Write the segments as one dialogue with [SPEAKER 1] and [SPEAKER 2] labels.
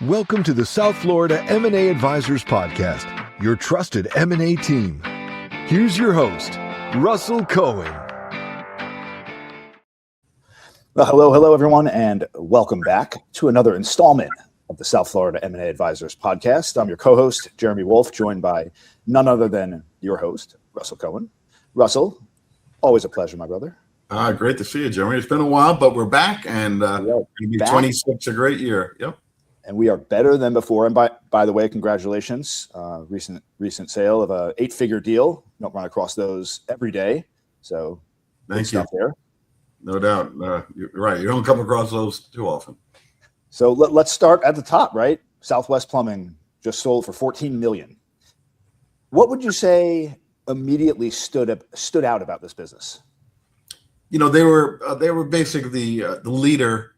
[SPEAKER 1] Welcome to the South Florida M&A Advisors Podcast, your trusted M&A team. Here's your host, Russell Cohen.
[SPEAKER 2] Well, hello, everyone, and welcome back to another installment of the South Florida M&A Advisors Podcast. I'm your co-host, Jeremy Wolf, joined by none other than your host, Russell Cohen. Russell, always a pleasure, my brother.
[SPEAKER 3] Great to see you, Jeremy. It's been a while, but we're back, and 26 a great year. Yep.
[SPEAKER 2] And we are better than before. And by the way, congratulations. Recent sale of a 8-figure deal. Don't run across those every day. So
[SPEAKER 3] thank you.
[SPEAKER 2] There.
[SPEAKER 3] No doubt. You're right. You don't come across those too often.
[SPEAKER 2] So let's start at the top, right? Southwest Plumbing just sold for $14 million. What would you say immediately stood out about this business?
[SPEAKER 3] You know, they were basically the leader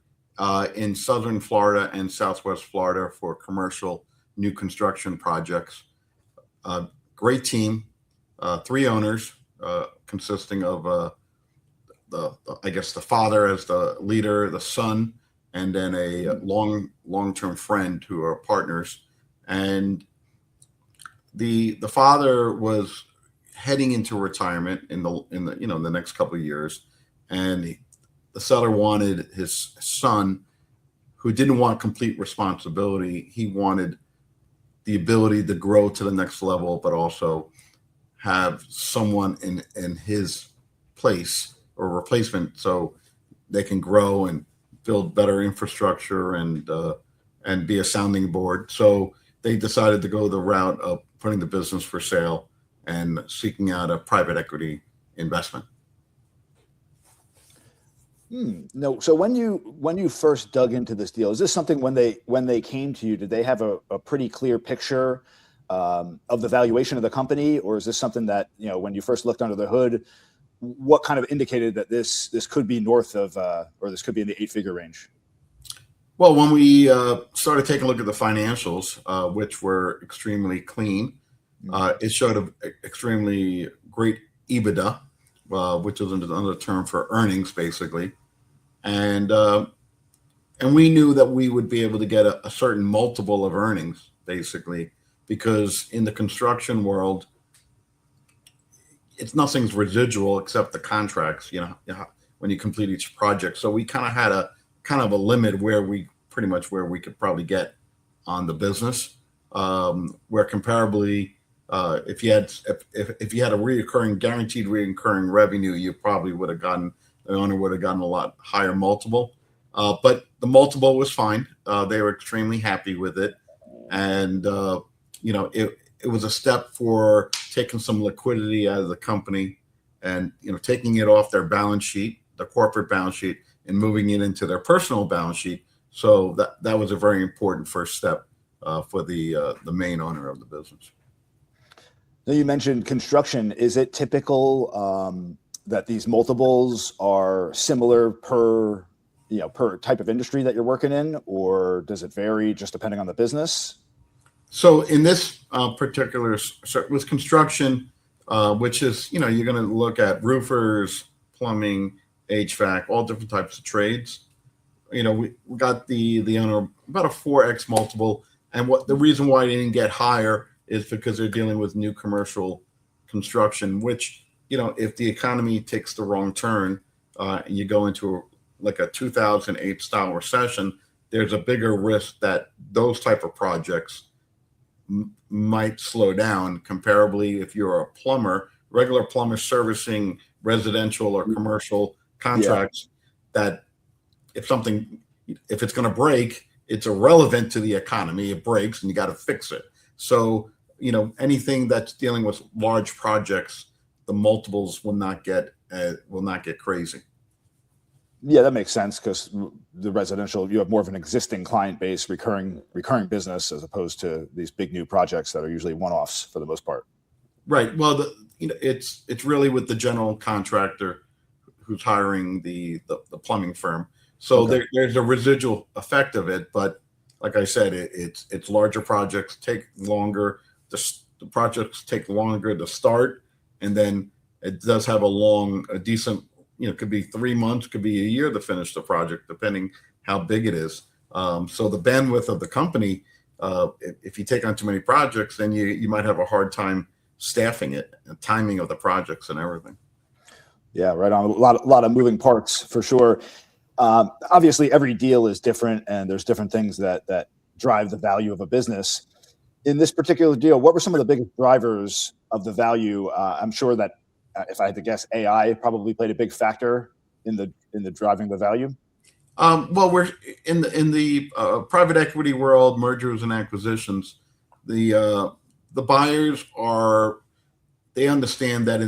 [SPEAKER 3] in Southern Florida and Southwest Florida for commercial new construction projects. Great team, 3 owners, consisting of the father as the leader, the son, and then a long-term friend who are partners. And the father was heading into retirement in the next couple of years, and the seller wanted his son, who didn't want complete responsibility. He wanted the ability to grow to the next level, but also have someone in his place or replacement so they can grow and build better infrastructure and be a sounding board. So they decided to go the route of putting the business for sale and seeking out a private equity investment.
[SPEAKER 2] No. So when you first dug into this deal, is this something when they came to you, did they have a pretty clear picture of the valuation of the company, or is this something that, when you first looked under the hood, what kind of indicated that this could be north of or this could be in the 8-figure range?
[SPEAKER 3] Well, when we started taking a look at the financials, which were extremely clean, it showed an extremely great EBITDA, which is another term for earnings, basically. And we knew that we would be able to get a certain multiple of earnings, basically, because in the construction world, nothing's residual except the contracts, when you complete each project. So we kind of had a limit where we could probably get on the business, where comparably, if you had a guaranteed reoccurring revenue, you probably the owner would have gotten a lot higher multiple. But the multiple was fine. They were extremely happy with it. And, it was a step for taking some liquidity out of the company and, taking it off their balance sheet, the corporate balance sheet, and moving it into their personal balance sheet. So that was a very important first step for the main owner of the business.
[SPEAKER 2] Now, you mentioned construction. Is it typical that these multiples are similar per type of industry that you're working in, or does it vary just depending on the business?
[SPEAKER 3] So in this particular, with construction, which is, you're going to look at roofers, plumbing, HVAC, all different types of trades. We got the owner about a 4x multiple. And the reason why they didn't get higher is because they're dealing with new commercial construction, which, if the economy takes the wrong turn and you go into a 2008 style recession, there's a bigger risk that those type of projects might slow down. Comparably, if you're a regular plumber servicing residential or commercial contracts, that if it's going to break, it's irrelevant to the economy. It breaks and you got to fix it. So, anything that's dealing with large projects, the multiples will not get crazy.
[SPEAKER 2] Yeah, that makes sense, because the residential, you have more of an existing client base, recurring business, as opposed to these big new projects that are usually one-offs for the most part.
[SPEAKER 3] Right. Well, it's really with the general contractor who's hiring the plumbing firm. So okay. There's a residual effect of it, but like I said, it's larger projects take longer. The projects take longer to start, and then it does have a decent, could be 3 months, could be a year to finish the project, depending how big it is. So the bandwidth of the company, if you take on too many projects, then you might have a hard time staffing it, and timing of the projects and everything.
[SPEAKER 2] Yeah, right on. A lot of moving parts for sure. Obviously, every deal is different, and there's different things that drive the value of a business. In this particular deal, what were some of the biggest drivers of the value? I'm sure that if I had to guess, AI probably played a big factor in the driving the value.
[SPEAKER 3] Well, we're in the private equity world, mergers and acquisitions. The buyers they understand that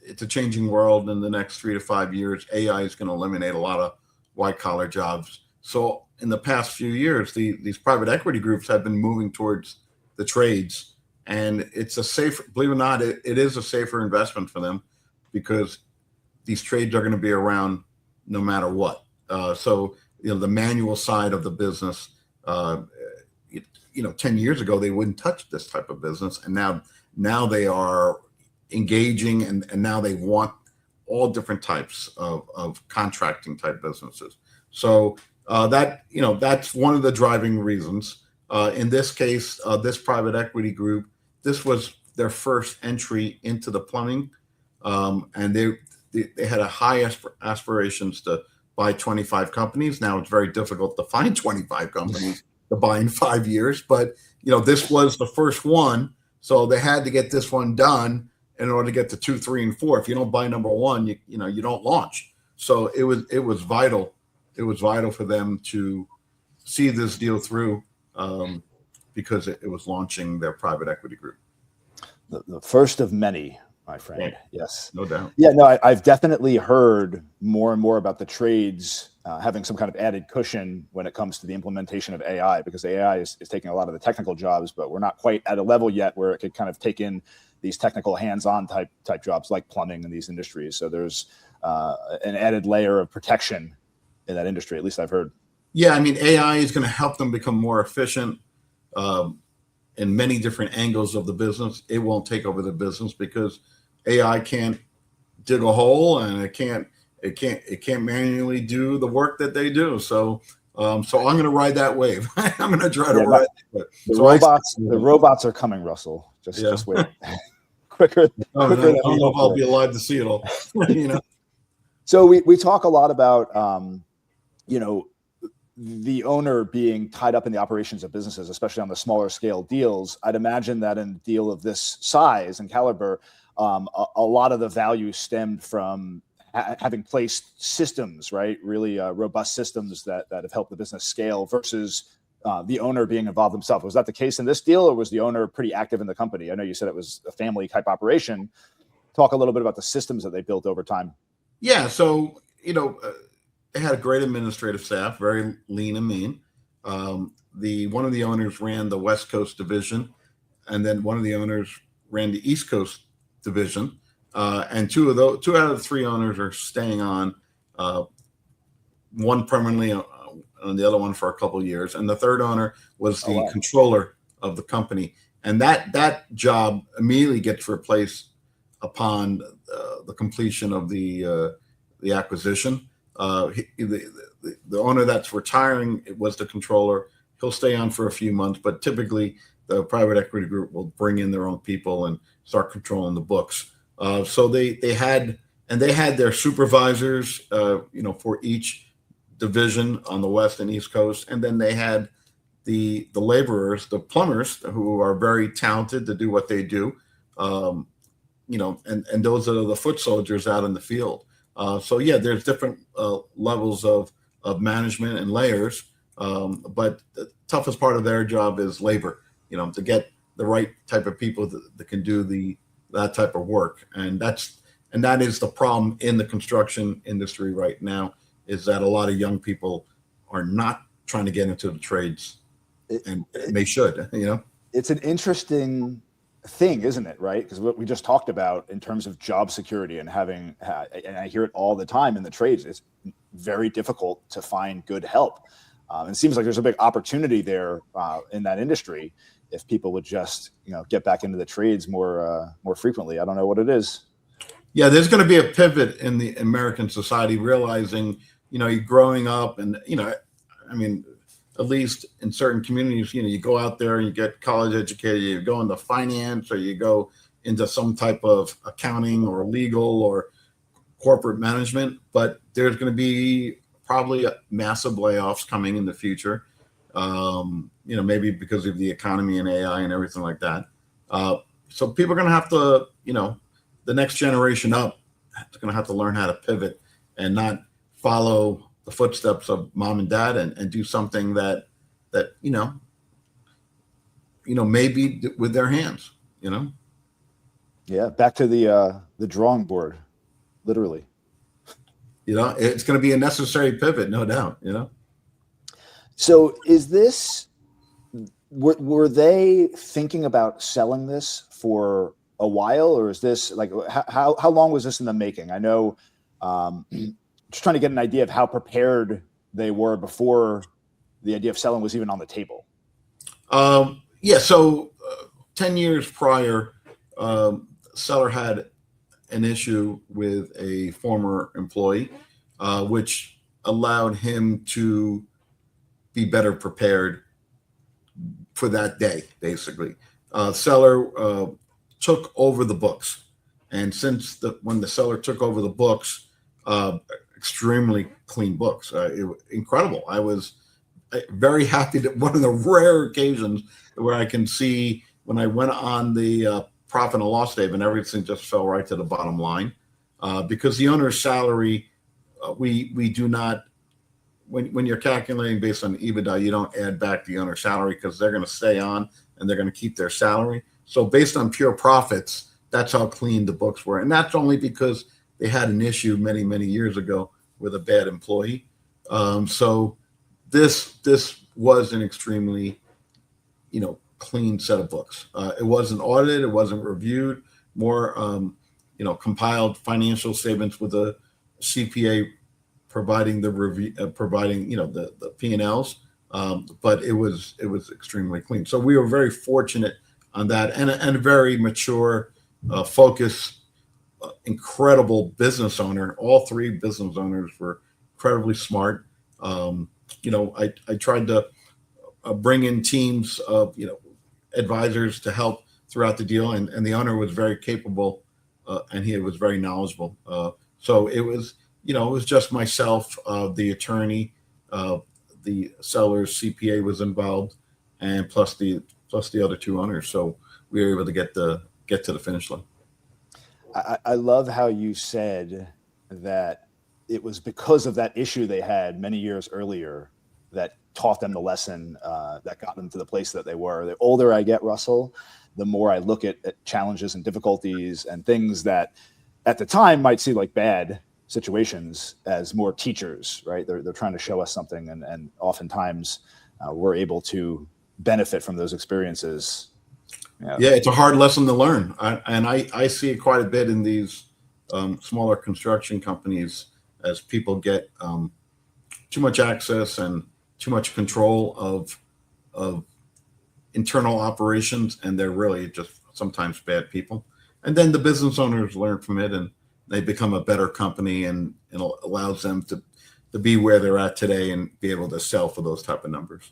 [SPEAKER 3] it's a changing world. In the next 3 to 5 years, AI is going to eliminate a lot of white collar jobs. So in the past few years, these private equity groups have been moving towards the trades, and it's a safer, believe it or not, it is a safer investment for them, because these trades are going to be around no matter what. So the manual side of the business, 10 years ago they wouldn't touch this type of business, and now they are engaging, and now they want all different types of contracting type businesses. So that's one of the driving reasons. In this case, this private equity group, this was their first entry into the plumbing, and they had a high aspirations to buy 25 companies. Now it's very difficult to find 25 companies to buy in 5 years, but this was the first one, so they had to get this one done in order to get to 2, 3, and 4. If you don't buy number one, you don't launch. So it was vital. It was vital for them to see this deal through, because it was launching their private equity group.
[SPEAKER 2] The first of many, my friend. Right. Yes,
[SPEAKER 3] no doubt.
[SPEAKER 2] Yeah, no, I've definitely heard more and more about the trades having some kind of added cushion when it comes to the implementation of AI, because AI is taking a lot of the technical jobs, but we're not quite at a level yet where it could kind of take in these technical hands-on type jobs like plumbing in these industries. So there's an added layer of protection in that industry, at least I've heard.
[SPEAKER 3] Yeah, I mean, AI is going to help them become more efficient in many different angles of the business. It won't take over the business, because AI can't dig a hole, and it can't manually do the work that they do. So I'm going to ride that wave. I'm going to try to ride it.
[SPEAKER 2] The robots are coming, Russell. Just wait. quicker.
[SPEAKER 3] I don't know if I'll be alive to see it all.
[SPEAKER 2] So we talk a lot about the owner being tied up in the operations of businesses, especially on the smaller scale deals. I'd imagine that in a deal of this size and caliber, a lot of the value stemmed from having placed systems, right? Really robust systems that have helped the business scale, versus the owner being involved himself. Was that the case in this deal, or was the owner pretty active in the company? I know you said it was a family type operation. Talk a little bit about the systems that they built over time.
[SPEAKER 3] Yeah. So, they had a great administrative staff, very lean and mean. One of the owners ran the West Coast division, and then one of the owners ran the East Coast division. And two out of the 3 owners are staying on, one permanently, and the other one for a couple of years. And the third owner was the controller of the company. And that job immediately gets replaced upon the completion of the acquisition. The owner that's retiring, it was the controller. He'll stay on for a few months, but typically the private equity group will bring in their own people and start controlling the books. So they had their supervisors, for each division on the West and East Coast, and then they had the laborers, the plumbers, who are very talented to do what they do, and those are the foot soldiers out in the field. So yeah, there's different levels of management and layers, but the toughest part of their job is labor, to get the right type of people that can do that type of work. And that is the problem in the construction industry right now, is that a lot of young people are not trying to get into the trades, and they should.
[SPEAKER 2] It's an interesting thing, isn't it? Right? Because what we just talked about in terms of job security and and I hear it all the time in the trades, it's very difficult to find good help. It seems like there's a big opportunity there in that industry if people would just get back into the trades more frequently. I don't know what it is.
[SPEAKER 3] Yeah, there's going to be a pivot in the American society, realizing you're growing up, and at least in certain communities, you go out there and you get college educated, you go into finance or you go into some type of accounting or legal or corporate management, but there's going to be probably massive layoffs coming in the future. Maybe because of the economy and AI and everything like that. So people are going to have to, the next generation up is going to have to learn how to pivot and not follow the footsteps of mom and dad and do something that maybe with their hands,
[SPEAKER 2] Yeah, back to the drawing board, literally.
[SPEAKER 3] It's going to be a necessary pivot, no doubt.
[SPEAKER 2] So is this, were they thinking about selling this for a while, or is this like, how long was this in the making? I know, just trying to get an idea of how prepared they were before the idea of selling was even on the table.
[SPEAKER 3] So 10 years prior, seller had an issue with a former employee, which allowed him to be better prepared for that day, basically. Seller took over the books. And since when the seller took over the books, extremely clean books, incredible. I was very happy that one of the rare occasions where I can see when I went on the profit and loss statement, everything just fell right to the bottom line, because the owner's salary, we do not, when you're calculating based on EBITDA, you don't add back the owner's salary because they're going to stay on and they're going to keep their salary. So based on pure profits, that's how clean the books were. And that's only because they had an issue many, many years ago with a bad employee. So this was an extremely, clean set of books. It wasn't audited, it wasn't reviewed, more, compiled financial statements with a CPA providing the review, the P&Ls. But it was extremely clean. So we were very fortunate on that, and a very mature, focused, incredible business owner. All three business owners were incredibly smart. I tried to bring in teams of advisors to help throughout the deal, and the owner was very capable, and he was very knowledgeable. So it was just myself, the attorney, the seller's CPA was involved, and plus the other two owners. So we were able to get to the finish line.
[SPEAKER 2] I love how you said that it was because of that issue they had many years earlier that taught them the lesson, that got them to the place that they were. The older I get, Russell, the more I look at challenges and difficulties and things that at the time might seem like bad situations as more teachers, right? They're trying to show us something, and oftentimes we're able to benefit from those experiences.
[SPEAKER 3] Yeah, it's a hard lesson to learn. I see it quite a bit in these smaller construction companies as people get too much access and too much control of internal operations, and they're really just sometimes bad people. And then the business owners learn from it, and they become a better company, and it allows them to be where they're at today and be able to sell for those type of numbers.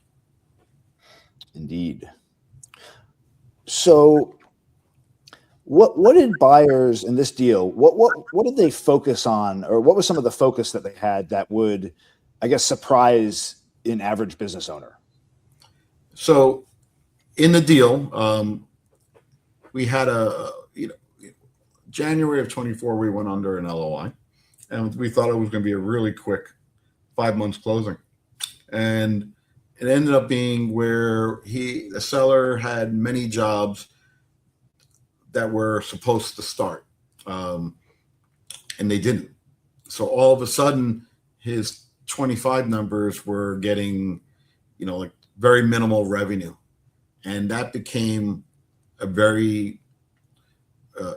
[SPEAKER 2] Indeed. So what did buyers in this deal, what did they focus on, or what was some of the focus that they had that would, I guess, surprise an average business owner?
[SPEAKER 3] So in the deal, we had January of 24, we went under an LOI, and we thought it was going to be a really quick 5 months closing. And it ended up being where the seller had many jobs that were supposed to start, and they didn't. So all of a sudden, his 25 numbers were getting, like very minimal revenue, and that became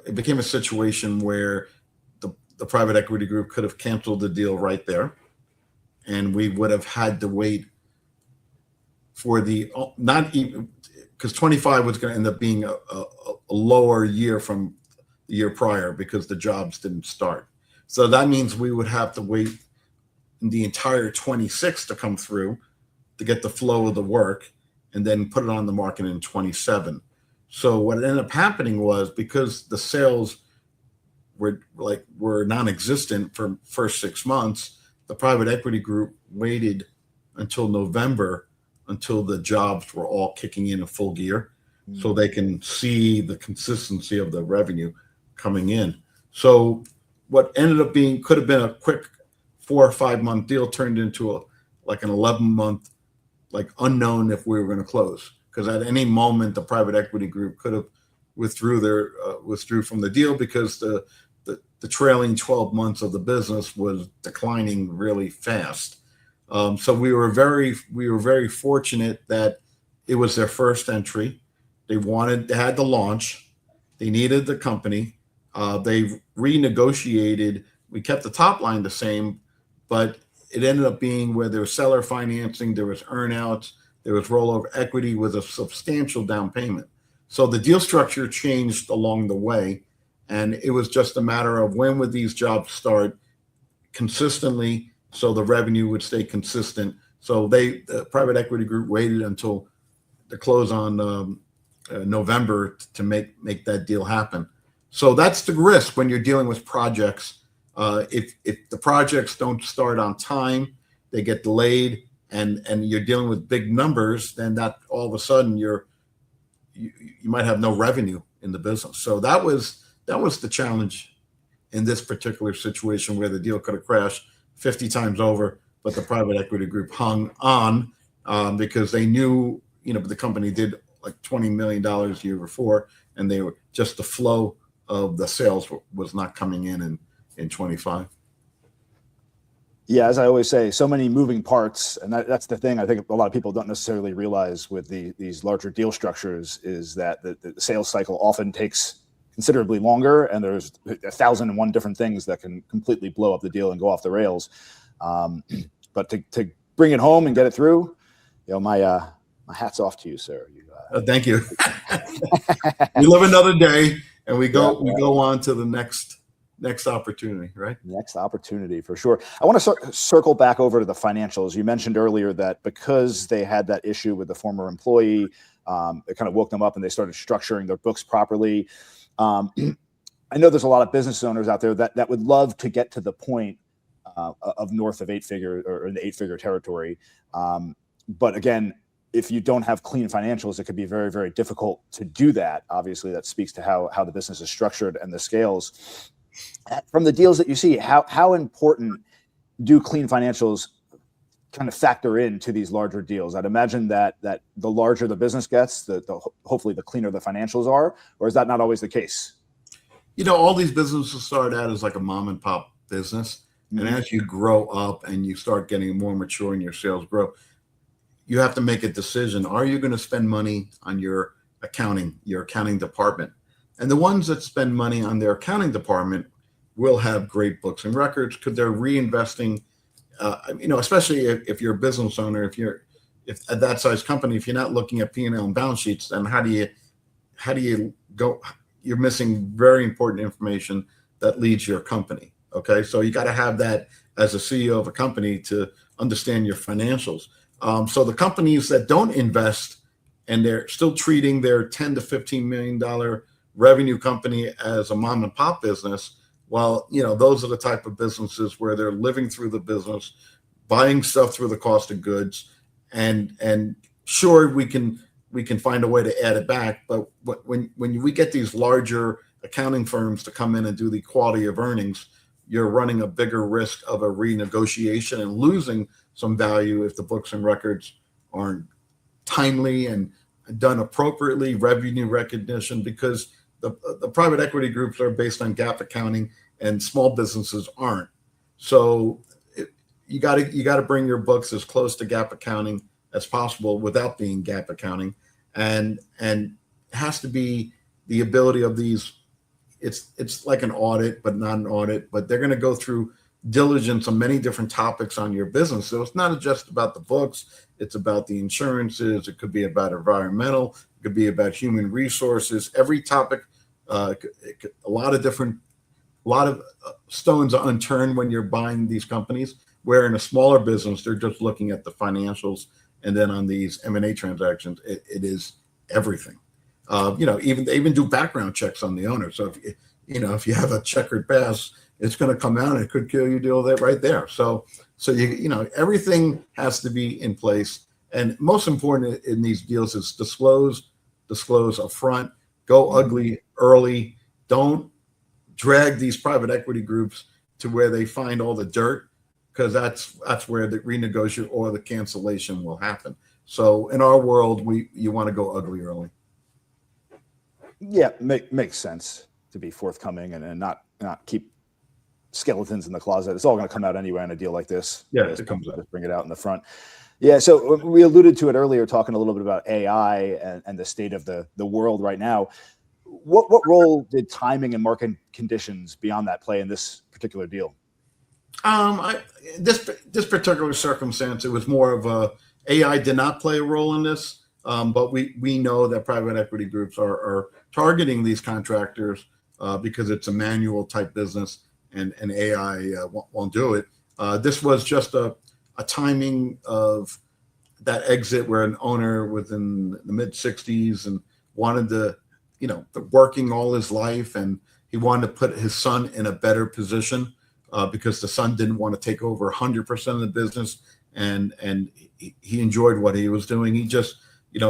[SPEAKER 3] it became a situation where the private equity group could have canceled the deal right there, and we would have had to wait for not even, because 25 was going to end up being a lower year from the year prior because the jobs didn't start. So that means we would have to wait the entire 26 to come through to get the flow of the work and then put it on the market in 27. So what ended up happening was, because the sales were non-existent for first 6 months, the private equity group waited until November until the jobs were all kicking in full gear, so they can see the consistency of the revenue coming in. So what ended up being, could have been a quick 4 or 5 month deal, turned into an 11-month, unknown if we were going to close, because at any moment the private equity group could have withdrew from the deal, because the trailing 12 months of the business was declining really fast. So we were very fortunate that it was their first entry. They had the launch. They needed the company. They renegotiated. We kept the top line the same, but it ended up being where there was seller financing, there was earnouts, there was rollover equity with a substantial down payment. So the deal structure changed along the way, and it was just a matter of when would these jobs start consistently, so the revenue would stay consistent. So the private equity group waited until the close on November to make that deal happen. So that's the risk when you're dealing with projects. If the projects don't start on time, they get delayed, and you're dealing with big numbers, then that all of a sudden you might have no revenue in the business. So that was the challenge in this particular situation, where the deal could have crashed 50 times over, but the private equity group hung on because they knew, the company did like $20 million a year before, and they were just, the flow of the sales was not coming in 25.
[SPEAKER 2] Yeah, as I always say, so many moving parts, and that's the thing I think a lot of people don't necessarily realize with these larger deal structures, is that the sales cycle often takes considerably longer, and there's 1,001 different things that can completely blow up the deal and go off the rails. But to bring it home and get it through, my hat's off to you, sir.
[SPEAKER 3] Thank you. We live another day, and we go on to the next opportunity, right?
[SPEAKER 2] Next opportunity, for sure. I want to circle back over to the financials. You mentioned earlier that because they had that issue with the former employee, it kind of woke them up and they started structuring their books properly. I know there's a lot of business owners out there that would love to get to the point of north of 8-figure or in the 8-figure territory. But again, if you don't have clean financials, it could be very, very difficult to do that. Obviously, that speaks to how the business is structured and the scales. From the deals that you see, how important do clean financials kind of factor into these larger deals? I'd imagine that the larger the business gets, hopefully the cleaner the financials are, or is that not always the case?
[SPEAKER 3] All these businesses start out as like a mom and pop business. Mm-hmm. And as you grow up and you start getting more mature and your sales grow, you have to make a decision. Are you going to spend money on your accounting department? And the ones that spend money on their accounting department will have great books and records, because they're reinvesting. Especially if you're a business owner, if at that size company, if you're not looking at P&L and balance sheets, then how do you go? You're missing very important information that leads your company. Okay, so you got to have that as a CEO of a company to understand your financials. So the companies that don't invest and they're still treating their $10 to $15 million revenue company as a mom and pop business, well, those are the type of businesses where they're living through the business, buying stuff through the cost of goods, and sure, we can find a way to add it back. But when we get these larger accounting firms to come in and do the quality of earnings, you're running a bigger risk of a renegotiation and losing some value if the books and records aren't timely and done appropriately, revenue recognition, because the private equity groups are based on GAAP accounting and small businesses aren't. So you got to bring your books as close to GAAP accounting as possible without being GAAP accounting, and it has to be the ability of these. It's like an audit, but not an audit. But they're going to go through diligence on many different topics on your business. So it's not just about the books. It's about the insurances. It could be about environmental. It could be about human resources. Every topic, a lot of stones are unturned when you're buying these companies. Where in a smaller business, they're just looking at the financials And then on these M&A transactions, it is everything. Even they even do background checks on the owner. So if you have a checkered past, it's going to come out and it could kill your deal right there. So everything has to be in place. And most important in these deals is disclose upfront, go ugly early. Don't drag these private equity groups to where they find all the dirt, because that's where the renegotiation or the cancellation will happen. So in our world, you want to go ugly early.
[SPEAKER 2] Yeah, makes sense to be forthcoming and not keep skeletons in the closet. It's all going to come out anyway on a deal like this.
[SPEAKER 3] Yeah, it comes out.
[SPEAKER 2] Just bring it out in the front. Yeah, so we alluded to it earlier, talking a little bit about AI and the state of the world right now. What role did timing and market conditions beyond that play in this particular deal?
[SPEAKER 3] This particular circumstance, it was more of AI did not play a role in this, but we know that private equity groups are targeting these contractors because it's a manual type business, and AI won't do it. This was just a timing of that exit where an owner was in the mid 60s and wanted to, working all his life, and he wanted to put his son in a better position because the son didn't want to take over 100% of the business, and he enjoyed what he was doing. He just,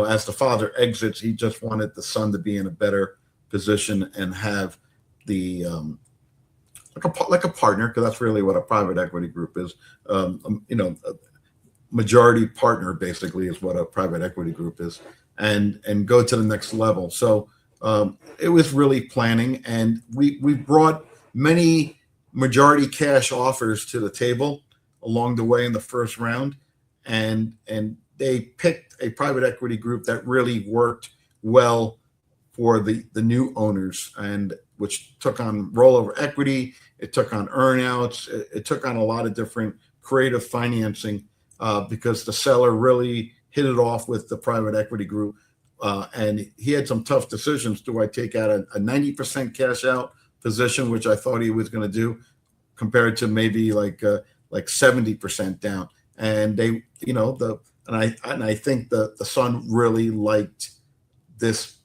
[SPEAKER 3] as the father exits, he just wanted the son to be in a better position and have the like a partner, because that's really what a private equity group is. A majority partner basically is what a private equity group is, and go to the next level. So it was really planning, and we brought many majority cash offers to the table along the way in the first round, and they picked a private equity group that really worked well for the new owners, and which took on rollover equity, it took on earnouts, it took on a lot of different creative financing because the seller really hit it off with the private equity group. And he had some tough decisions. Do I take out a 90% cash out position, which I thought he was going to do, compared to maybe like 70% down? And they, I think the son really liked this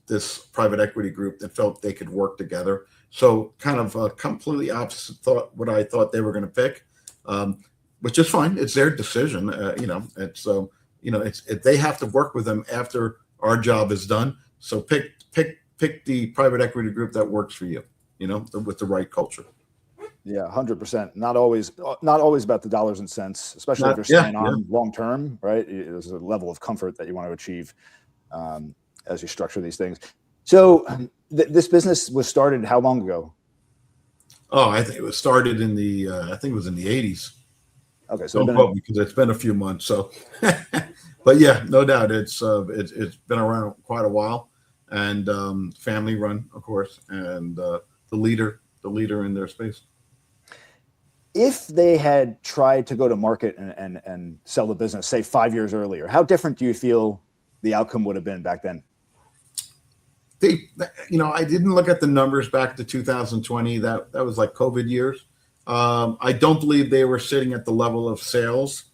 [SPEAKER 3] private equity group that felt they could work together. So kind of a completely opposite thought what I thought they were going to pick, which is fine. It's their decision. They have to work with them after our job is done. So pick the private equity group that works for you, with the right culture.
[SPEAKER 2] Yeah, 100%. Not always about the dollars and cents, especially if you're staying on long term, right? There's a level of comfort that you want to achieve as you structure these things. So this business was started how long ago?
[SPEAKER 3] Oh, I think it was started in the I think it was in the 80s.
[SPEAKER 2] Okay, so
[SPEAKER 3] because it's been a few months. So, but yeah, no doubt it's been around quite a while, and family run, of course, and the leader in their space.
[SPEAKER 2] If they had tried to go to market and sell the business, say 5 years earlier, how different do you feel the outcome would have been back then?
[SPEAKER 3] I didn't look at the numbers back to 2020. That was like COVID years. I don't believe they were sitting at the level of sales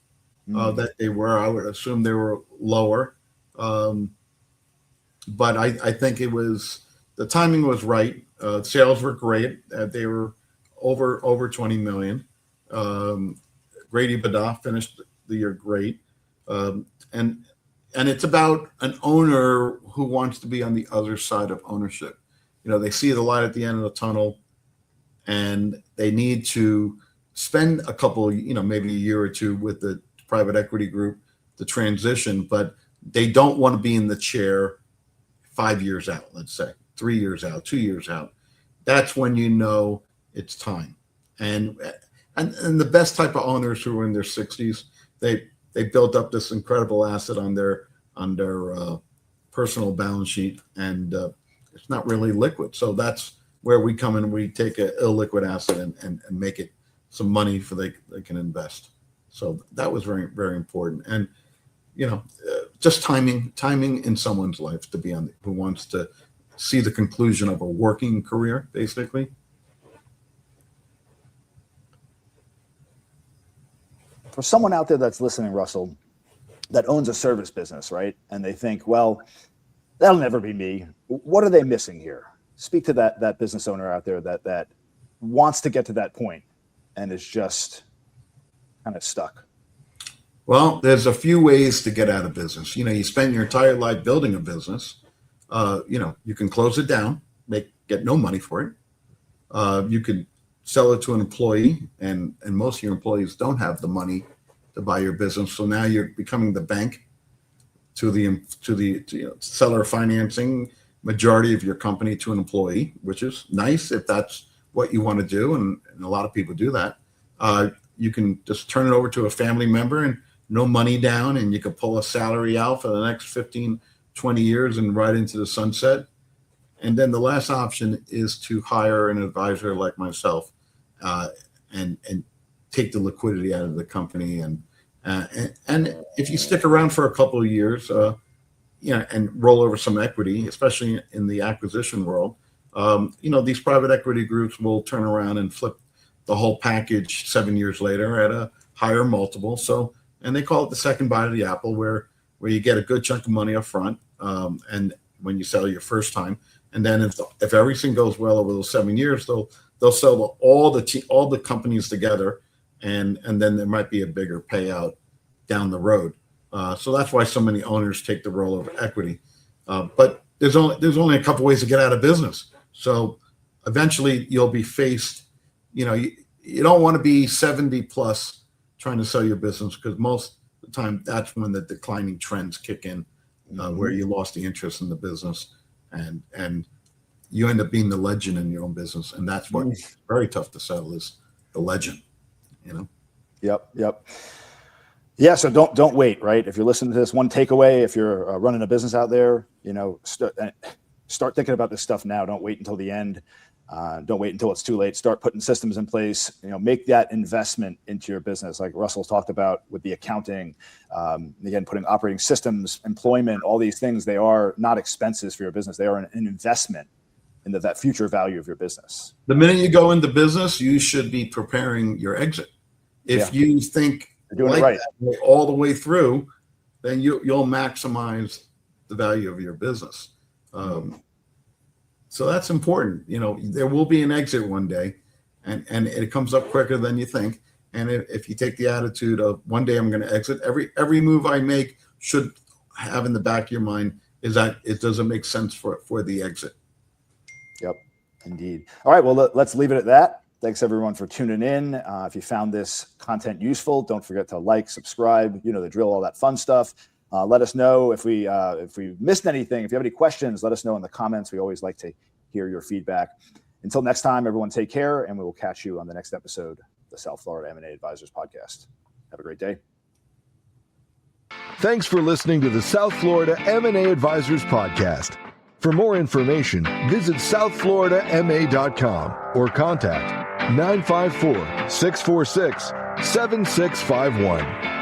[SPEAKER 3] that they were. I would assume they were lower. But I think the timing was right. Sales were great. They were over 20 million. Great EBITDA, finished the year great. And it's about an owner who wants to be on the other side of ownership. They see the light at the end of the tunnel, and they need to spend a couple, maybe a year or two with the private equity group to transition, but they don't want to be in the chair 5 years out, let's say 3 years out, 2 years out. That's when it's time. And the best type of owners who are in their 60s, they built up this incredible asset on their personal balance sheet, and it's not really liquid. So that's where we come in. We take an illiquid asset and make it some money for they can invest. So that was very, very important. And just timing in someone's life to be who wants to see the conclusion of a working career, basically.
[SPEAKER 2] For someone out there that's listening, Russell, that owns a service business, right? And they think, well, that'll never be me. What are they missing here? Speak to that business owner out there that wants to get to that point and is just kind of stuck.
[SPEAKER 3] Well, there's a few ways to get out of business. You spend your entire life building a business. You can close it down, get no money for it. You could sell it to an employee, and most of your employees don't have the money to buy your business. So now you're becoming the bank to the seller financing majority of your company to an employee, which is nice if that's what you want to do, and a lot of people do that. You can just turn it over to a family member and no money down, and you can pull a salary out for the next 15, 20 years and right into the sunset. And then the last option is to hire an advisor like myself and take the liquidity out of the company. And if you stick around for a couple of years, and roll over some equity, especially in the acquisition world, these private equity groups will turn around and flip the whole package 7 years later at a higher multiple. And they call it the second bite of the apple, where you get a good chunk of money up front, and when you sell your first time, and then if everything goes well over those 7 years, they'll sell all the companies together, and then there might be a bigger payout down the road. So that's why so many owners take the rollover equity. But there's only a couple ways to get out of business. So eventually you'll be faced. You don't want to be 70 plus trying to sell your business, because most of the time that's when the declining trends kick in, where you lost the interest in the business, and you end up being the legend in your own business, and that's what's very tough to sell, is the legend.
[SPEAKER 2] Yep. Yeah. So don't wait, right? If you're listening to this, one takeaway, if you're running a business out there, start thinking about this stuff now. Don't wait until the end. Don't wait until it's too late. Start putting systems in place. Make that investment into your business, like Russell talked about with the accounting. Again, putting operating systems, employment, all these things. They are not expenses for your business. They are an investment in that future value of your business.
[SPEAKER 3] The minute you go into business, you should be preparing your exit. If you think
[SPEAKER 2] you're doing it right
[SPEAKER 3] all the way through, then you'll maximize the value of your business. So that's important. There will be an exit one day, and it comes up quicker than you think. And if you take the attitude of one day I'm going to exit, every move I make should have in the back of your mind is that it doesn't make sense for the exit. Yep,
[SPEAKER 2] indeed. All right, well, let's leave it at that. Thanks everyone for tuning in. If you found this content useful, don't forget to like, subscribe, the drill, all that fun stuff. Let us know if we missed anything. If you have any questions, let us know in the comments. We always like to hear your feedback. Until next time, everyone take care, and we will catch you on the next episode of the South Florida M&A Advisors Podcast. Have a great day.
[SPEAKER 1] Thanks for listening to the South Florida M&A Advisors Podcast. For more information, visit southfloridama.com or contact 954-646-7651.